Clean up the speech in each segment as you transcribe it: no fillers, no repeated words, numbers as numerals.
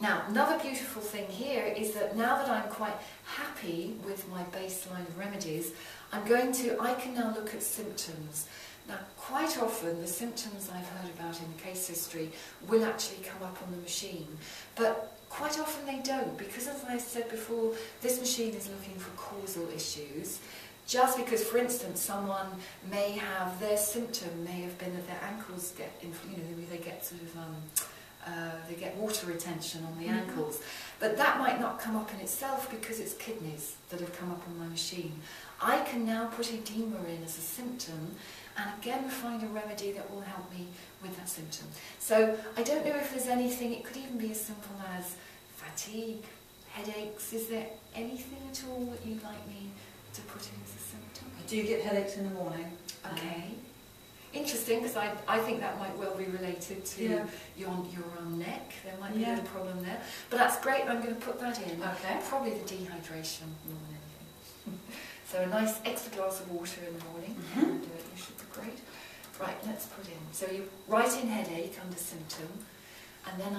Now, another beautiful thing here is that now that I'm quite happy with my baseline of remedies, I can now look at symptoms. Now, quite often the symptoms I've heard about in the case history will actually come up on the machine, but quite often they don't, because as I said before, this machine is looking for causal issues. Just because, for instance, someone may have, their symptom may have been that their ankles get, they get sort of they get water retention on the ankles. But that might not come up in itself because it's kidneys that have come up on my machine. I can now put edema in as a symptom and again find a remedy that will help me with that symptom. So I don't know if there's anything, it could even be as simple as fatigue, headaches. Is there anything at all that you'd like me to put in as a symptom? I do get headaches in the morning. Okay. Interesting, because I think that might well be related to your neck. There might be a little problem there. But that's great, I'm going to put that in. Okay. Probably the dehydration more than anything. So a nice extra glass of water in the morning, and you should be great. Right, let's put in. So you write in headache under symptom, and then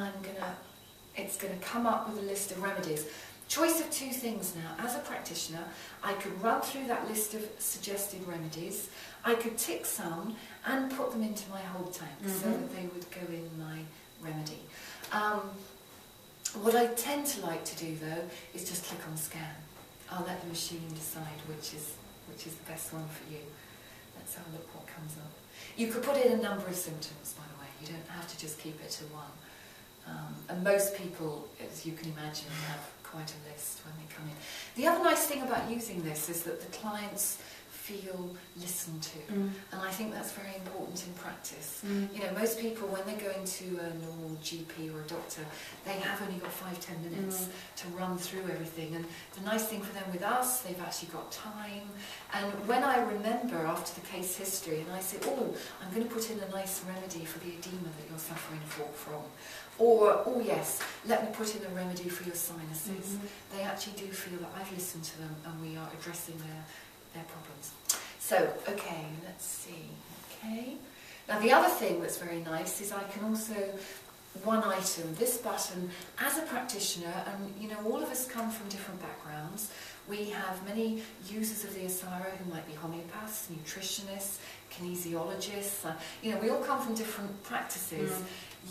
it's going to come up with a list of remedies. Choice of two things now. As a practitioner, I could run through that list of suggested remedies. I could tick some and put them into my hold tank so that they would go in my remedy. What I tend to like to do though is just click on scan. I'll let the machine decide which is the best one for you. Let's have a look what comes up. You could put in a number of symptoms, by the way. You don't have to just keep it to one. And most people, as you can imagine, have quite a list when they come in. The other nice thing about using this is that the clients feel listened to, and I think that's very important in practice. You know, most people, when they're going to a normal GP or a doctor, they have only got 5–10 minutes to run through everything, and the nice thing for them with us, they've actually got time. And when I remember after the case history and I say, oh, I'm going to put in a nice remedy for the edema that you're suffering from, or, oh yes, let me put in a remedy for your sinuses, they actually do feel that I've listened to them and we are addressing their problems. So, okay, let's see. Okay. Now the other thing that's very nice is I can also, one item, this button, as a practitioner, and you know, all of us come from different backgrounds. We have many users of the Asyra who might be homeopaths, nutritionists, kinesiologists. You know, we all come from different practices.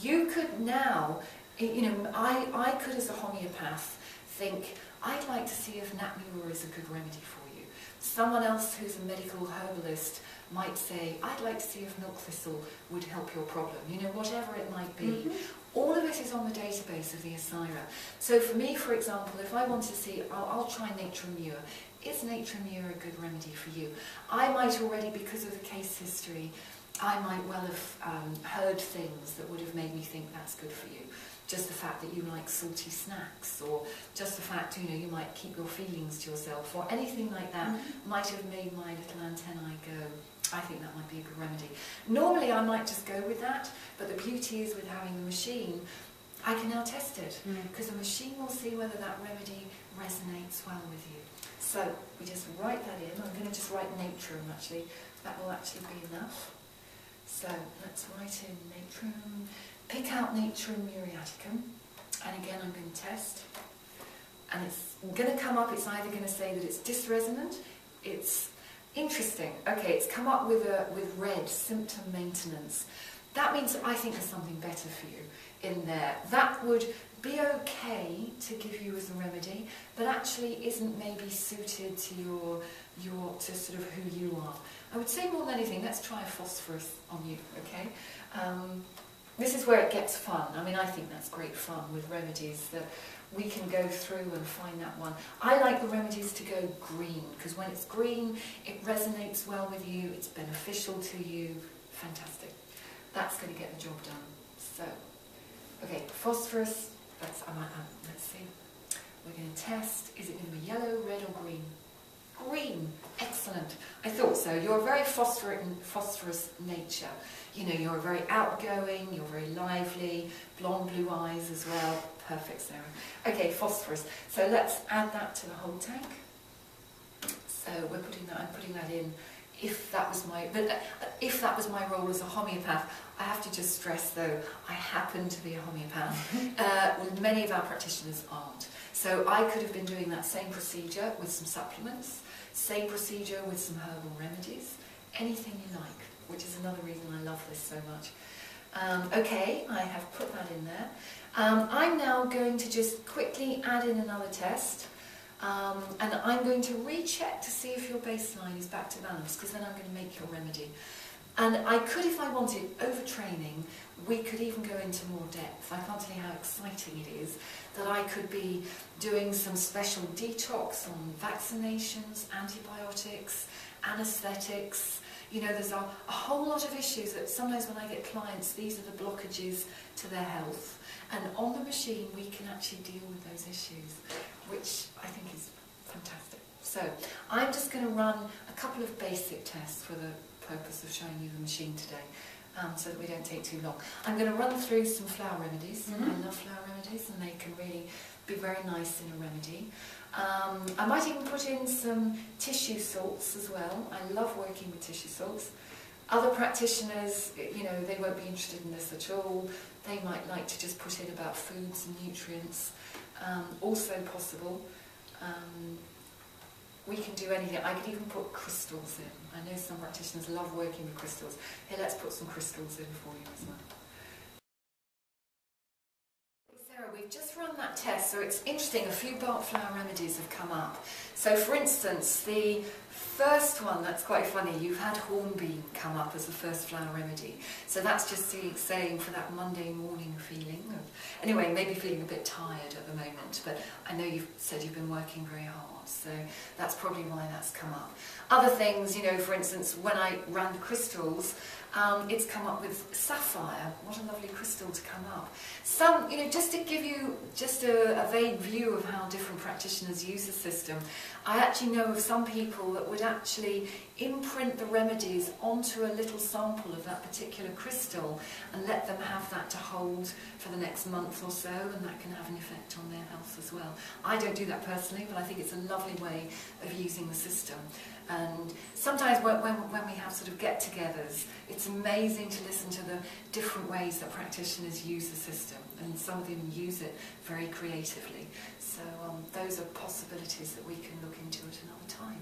You could now, you know, I could as a homeopath think, I'd like to see if Natmura is a good remedy for you. Someone else who's a medical herbalist might say, I'd like to see if milk thistle would help your problem, you know, whatever it might be. All of it is on the database of the Asyra. So for me, for example, if I want to see, I'll try NutriVital. Is NutriVital a good remedy for you? I might already, because of the case history, I might well have heard things that would have made me think that's good for you. Just the fact that you like salty snacks, or just the fact, you know, you might keep your feelings to yourself, or anything like that might have made my little antennae go, I think that might be a good remedy. Normally I might just go with that, but the beauty is with having the machine, I can now test it, because the machine will see whether that remedy resonates well with you. So we just write that in. I'm going to just write natrum actually, that will actually be enough. So let's write in natrum. Pick out Natrum muriaticum, and again I'm going to test, and it's going to come up, it's either going to say that it's dysresonant, it's interesting, okay, it's come up with red, symptom maintenance. That means I think there's something better for you in there. That would be okay to give you as a remedy, but actually isn't maybe suited to to sort of who you are. I would say more than anything, let's try a phosphorus on you, okay? This is where it gets fun. I mean, I think that's great fun with remedies, that we can go through and find that one. I like the remedies to go green, because when it's green, it resonates well with you, it's beneficial to you. Fantastic. That's going to get the job done. So, okay, phosphorus, let's see. We're going to test, is it going to be yellow, red or green? Green, excellent. I thought so. You're a very phosphorus nature. You know, you're very outgoing, you're very lively, blonde blue eyes as well. Perfect, Sarah. Okay, phosphorus. So let's add that to the whole tank. So we're putting that, I'm putting that in if that was my role as a homeopath. I have to just stress though, I happen to be a homeopath. Many of our practitioners aren't. So I could have been doing that same procedure with some supplements, same procedure with some herbal remedies, anything you like, which is another reason I love this so much. Okay, I have put that in there. I'm now going to just quickly add in another test. And I'm going to recheck to see if your baseline is back to balance, because then I'm going to make your remedy. And I could, if I wanted, overtraining, we could even go into more depth. I can't tell you how exciting it is that I could be doing some special detox on vaccinations, antibiotics, anaesthetics. You know, there's a whole lot of issues that sometimes when I get clients, these are the blockages to their health. And on the machine, we can actually deal with those issues, which I think is fantastic. So I'm just going to run a couple of basic tests for the purpose of showing you the machine today, so that we don't take too long. I'm going to run through some flower remedies. I love flower remedies, and they can really be very nice in a remedy. I might even put in some tissue salts as well. I love working with tissue salts. Other practitioners, you know, they won't be interested in this at all. They might like to just put in about foods and nutrients. Also possible. We can do anything. I could even put crystals in. I know some practitioners love working with crystals. Here, let's put some crystals in for you as well. Sarah, we've just run that test, so it's interesting, a few Bach flower remedies have come up. So for instance, the first one, that's quite funny, you've had hornbeam come up as the first flower remedy. So that's just saying for that Monday morning feeling of, anyway, maybe feeling a bit tired at the moment, but I know you've said you've been working very hard, so that's probably why that's come up. Other things, you know, for instance, when I ran the crystals, it's come up with sapphire. What a lovely crystal to come up. Some, you know, just to give you just a vague view of how different practitioners use the system, I actually know of some people that would actually imprint the remedies onto a little sample of that particular crystal and let them have that to hold for the next month or so, and that can have an effect on their health as well. I don't do that personally, but I think it's a lovely way of using the system. And sometimes when we have sort of get-togethers, it's amazing to listen to the different ways that practitioners use the system, and some of them use it very creatively. So those are possibilities that we can look into at another time.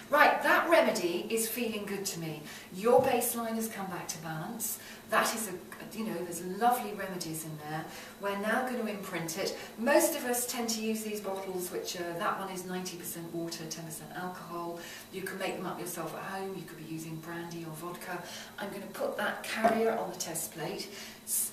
Right, that remedy is feeling good to me. Your baseline has come back to balance. That is you know, there's lovely remedies in there. We're now going to imprint it. Most of us tend to use these bottles, which are, that one is 90% water, 10% alcohol. You can make them up yourself at home. You could be using brandy or vodka. I'm going to put that carrier on the test plate.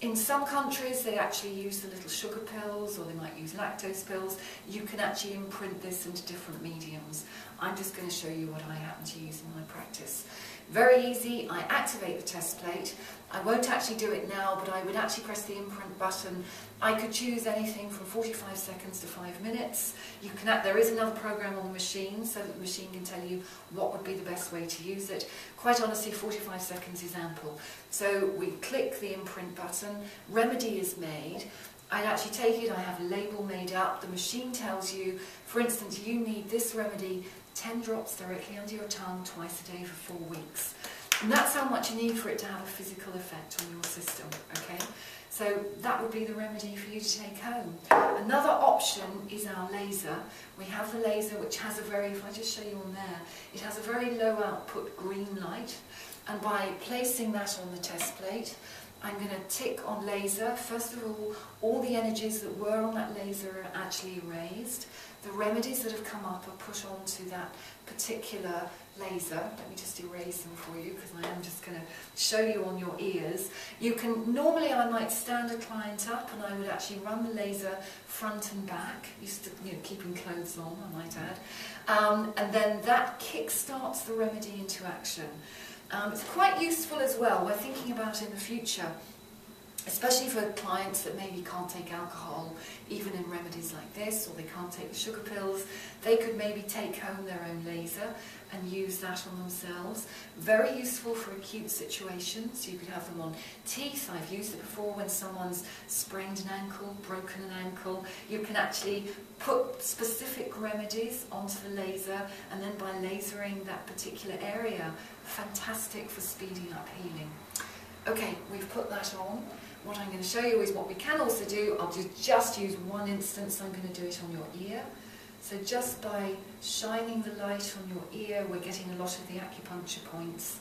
In some countries, they actually use the little sugar pills, or they might use lactose pills. You can actually imprint this into different mediums. I'm just going to show you what I happen to use in my practice. Very easy. I activate the test plate. I won't actually do it now, but I would actually press the imprint button. I could choose anything from 45 seconds to 5 minutes. You can there is another program on the machine, so that the machine can tell you what would be the best way to use it. Quite honestly, 45 seconds is ample. So we click the imprint button, remedy is made. I actually take it, I have a label made up, the machine tells you, for instance, you need this remedy 10 drops directly under your tongue twice a day for 4 weeks. And that's how much you need for it to have a physical effect on your system, okay? So that would be the remedy for you to take home. Another option is our laser. We have the laser, which has a very, if I just show you on there, it has a very low output green light. And by placing that on the test plate, I'm going to tick on laser. First of all the energies that were on that laser are actually erased. The remedies that have come up are put onto that particular laser. Let me just erase them for you, because I am just going to show you on your ears. You can, normally I might stand a client up and I would actually run the laser front and back, used to, you know, keeping clothes on, I might add. And then that kick-starts the remedy into action. It's quite useful as well. We're thinking about in the future, especially for clients that maybe can't take alcohol, even in remedies like this, or they can't take the sugar pills. They could maybe take home their own laser and use that on themselves. Very useful for acute situations. You could have them on teeth. I've used it before when someone's sprained an ankle, broken an ankle. You can actually put specific remedies onto the laser, and then by lasering that particular area, fantastic for speeding up healing. Okay, we've put that on. What I'm going to show you is what we can also do. I'll just use one instance. I'm going to do it on your ear. So just by shining the light on your ear, we're getting a lot of the acupuncture points,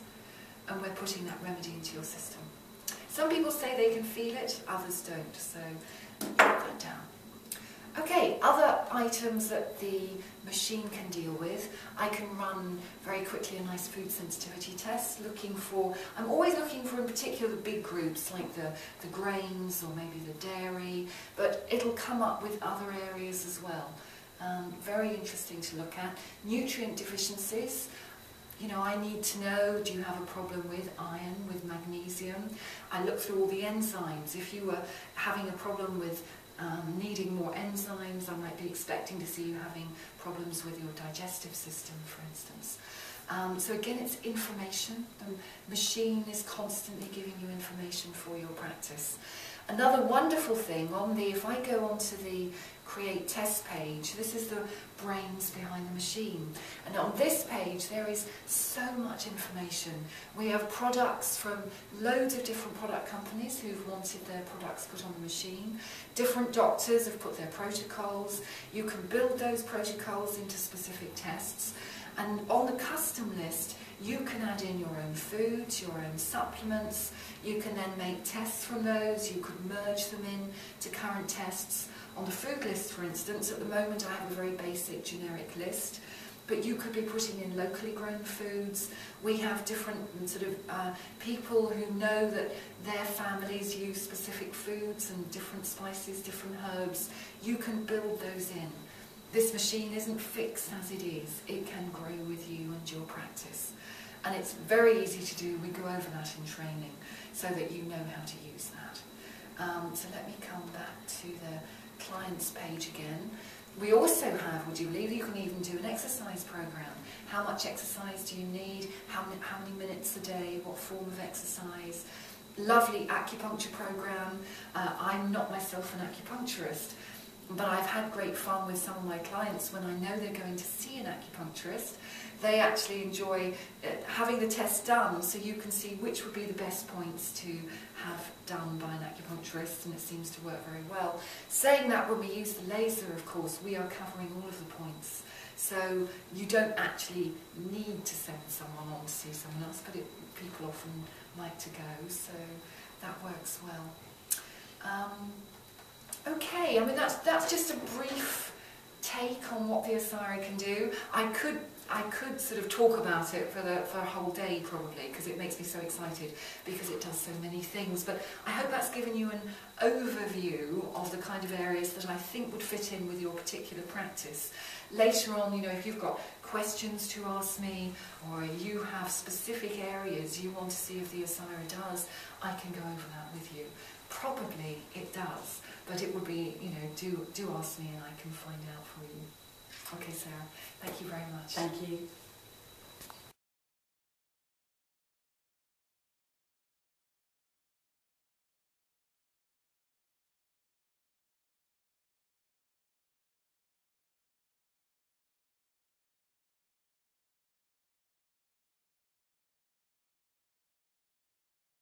and we're putting that remedy into your system. Some people say they can feel it, others don't, so put that down. Okay, other items that the machine can deal with. I can run very quickly a nice food sensitivity test, I'm always looking for in particular the big groups like the grains or maybe the dairy, but it'll come up with other areas as well. Very interesting to look at. Nutrient deficiencies. You know, I need to know, do you have a problem with iron, with magnesium? I look through all the enzymes. If you were having a problem with needing more enzymes, I might be expecting to see you having problems with your digestive system, for instance. So again, it's information. The machine is constantly giving you information for your practice. Another wonderful thing, if I go onto the Create Test page, this is the brains behind the machine. And on this page, there is so much information. We have products from loads of different product companies who've wanted their products put on the machine. Different doctors have put their protocols. You can build those protocols into specific tests. And on the custom list, you can add in your own foods, your own supplements. You can then make tests from those. You could merge them in to current tests. On the food list, for instance, at the moment I have a very basic generic list, but you could be putting in locally grown foods. We have different sort of people who know that their families use specific foods and different spices, different herbs. You can build those in. This machine isn't fixed as it is. It can grow with you and your practice. And it's very easy to do. We go over that in training so that you know how to use that. So let me come back to the clients page again. We also have, would you believe, you can even do an exercise program. How much exercise do you need? How many minutes a day? What form of exercise? Lovely acupuncture program. I'm not myself an acupuncturist, but I've had great fun with some of my clients when I know they're going to see an acupuncturist. They actually enjoy having the test done, so you can see which would be the best points to have done by an acupuncturist, and it seems to work very well. Saying that, when we use the laser, of course, we are covering all of the points. So you don't actually need to send someone on to see someone else, but people often like to go, so that works well. Okay, I mean that's just a brief take on what the Asyra can do. I could sort of talk about it for a whole day probably, because it makes me so excited, because it does so many things. But I hope that's given you an overview of the kind of areas that I think would fit in with your particular practice. Later on, you know, if you've got questions to ask me, or you have specific areas you want to see if the Asyra does, I can go over that with you. Probably it does, but it would be, you know, do ask me and I can find out for you. Okay, Sarah, thank you very much. Thank you.